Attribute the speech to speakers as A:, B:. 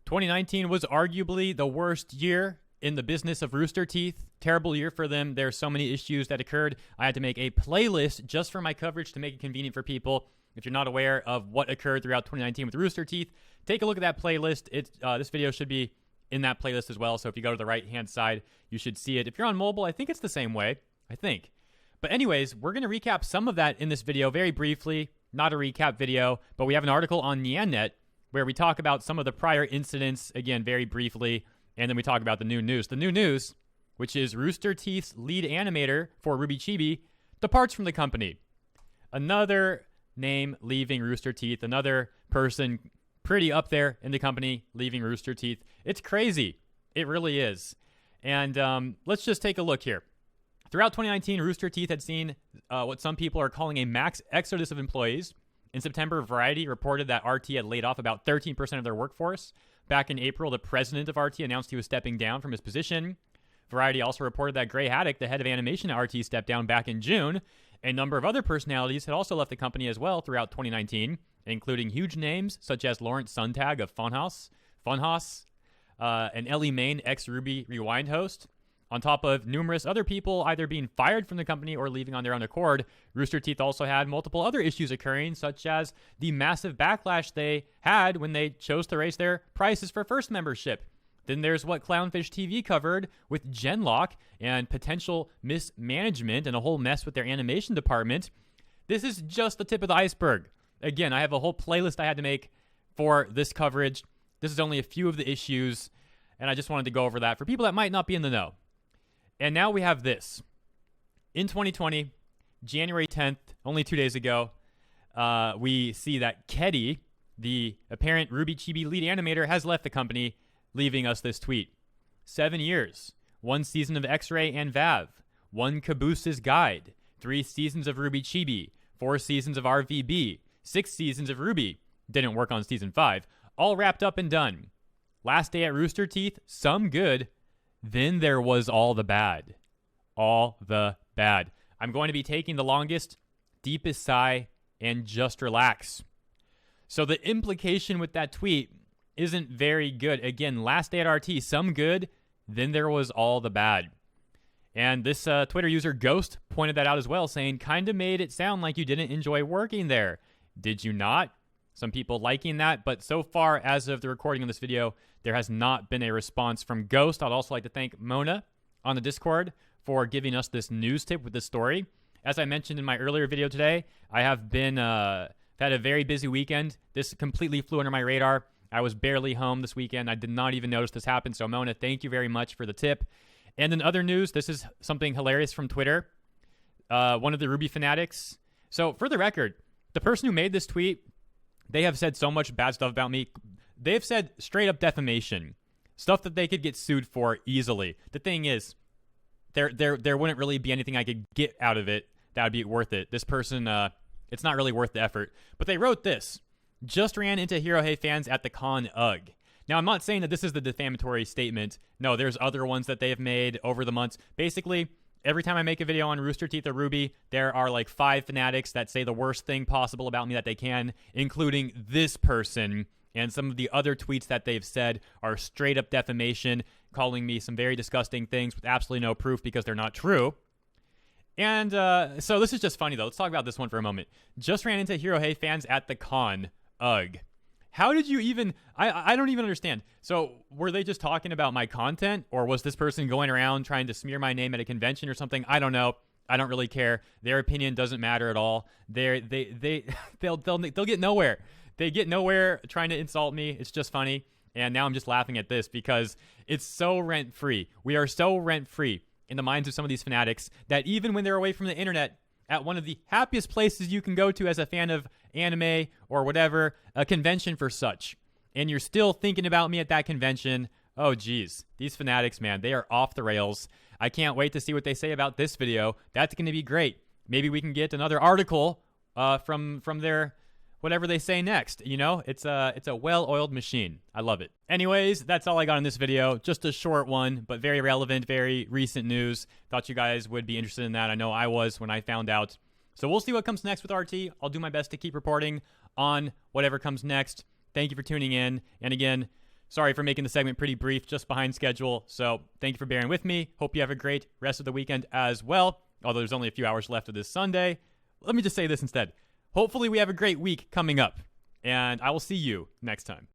A: 2019 was arguably the worst year in the business of Rooster Teeth. Terrible year for them. There's so many issues that occurred. I had to make a playlist just for my coverage to make it convenient for people. If you're not aware of what occurred throughout 2019 with Rooster Teeth, take a look at that playlist. This video should be in that playlist as well. So if you go to the right-hand side, you should see it. If you're on mobile, I think it's the same way. I think. But anyways, we're going to recap some of that in this video very briefly. Not a recap video, but we have an article on Nyannet where we talk about some of the prior incidents, again, very briefly. And then we talk about the new news. The new news, which is Rooster Teeth's lead animator for RWBY Chibi, departs from the company. Another name leaving Rooster Teeth. Another person pretty up there in the company leaving Rooster Teeth. It's crazy. It really is. And let's just take a look here. Throughout 2019, Rooster Teeth had seen what some people are calling a max exodus of employees. In September, Variety reported that RT had laid off about 13% of their workforce. Back in April, the president of RT announced he was stepping down from his position. Variety also reported that Gray Haddock, the head of animation at RT, stepped down back in June. A number of other personalities had also left the company as well throughout 2019, including huge names such as Lawrence Suntag of Funhaus, and Ellie Main, ex-RWBY Rewind host. On top of numerous other people either being fired from the company or leaving on their own accord, Rooster Teeth also had multiple other issues occurring, such as the massive backlash they had when they chose to raise their prices for first membership. Then there's what Clownfish TV covered with Genlock and potential mismanagement and a whole mess with their animation department. This is just the tip of the iceberg. Again, I have a whole playlist I had to make for this coverage. This is only a few of the issues, and I just wanted to go over that for people that might not be in the know. And now we have this. In 2020, January 10th, only 2 days ago, we see that Keddy, the apparent RWBY Chibi lead animator, has left the company, leaving us this tweet. 7 years, 1 season of X-Ray and VAV, 1 Caboose's Guide, 3 seasons of RWBY Chibi, 4 seasons of RvB, 6 seasons of RWBY. Didn't work on season 5. All wrapped up and done. Last day at Rooster Teeth, some good. Then there was all the bad. All the bad. I'm going to be taking the longest, deepest sigh, and just relax. So the implication with that tweet isn't very good. Again, last day at RT, some good, then there was all the bad. And this Twitter user, Ghost, pointed that out as well, saying, kind of made it sound like you didn't enjoy working there. Did you not? Some people liking that, but so far, as of the recording of this video, there has not been a response from Ghost. I'd also like to thank Mona on the Discord for giving us this news tip with this story. As I mentioned in my earlier video today, I have been had a very busy weekend. This completely flew under my radar. I was barely home this weekend. I did not even notice this happened. So Mona, thank you very much for the tip. And in other news, this is something hilarious from Twitter. One of the RWBY fanatics. So for the record, the person who made this tweet, they have said so much bad stuff about me. They've said straight up defamation, stuff that they could get sued for easily. The thing is, there wouldn't really be anything I could get out of it that would be worth it. This person, it's not really worth the effort. But they wrote this. Just ran into Hero Hey fans at the con, ugh. Now, I'm not saying that this is the defamatory statement. No, there's other ones that they have made over the months. Basically, every time I make a video on Rooster Teeth or RWBY, there are like 5 fanatics that say the worst thing possible about me that they can, including this person. And some of the other tweets that they've said are straight up defamation, calling me some very disgusting things with absolutely no proof because they're not true. And so this is just funny, though. Let's talk about this one for a moment. Just ran into Hero Hey fans at the con, ugh. How did you even... I don't even understand. So were they just talking about my content, or was this person going around trying to smear my name at a convention or something? I don't know. I don't really care. Their opinion doesn't matter at all. They'll get nowhere. They get nowhere trying to insult me. It's just funny. And now I'm just laughing at this because it's so rent-free. We are so rent-free in the minds of some of these fanatics that even when they're away from the internet, at one of the happiest places you can go to as a fan of anime or whatever, a convention for such, and you're still thinking about me at that convention, oh geez, these fanatics, man, they are off the rails. I can't wait to see what they say about this video. That's going to be great. Maybe we can get another article from their whatever they say next. You know, it's a well-oiled machine. I love it. Anyways, that's all I got in this video. Just a short one, but very relevant, very recent news. Thought you guys would be interested in that. I know I was when I found out. So we'll see what comes next with RT. I'll do my best to keep reporting on whatever comes next. Thank you for tuning in. And again, Sorry for making the segment pretty brief, just behind schedule. So thank you for bearing with me. Hope you have a great rest of the weekend as well. Although there's only a few hours left of this Sunday. Let me just say this instead. Hopefully we have a great week coming up. And I will see you next time.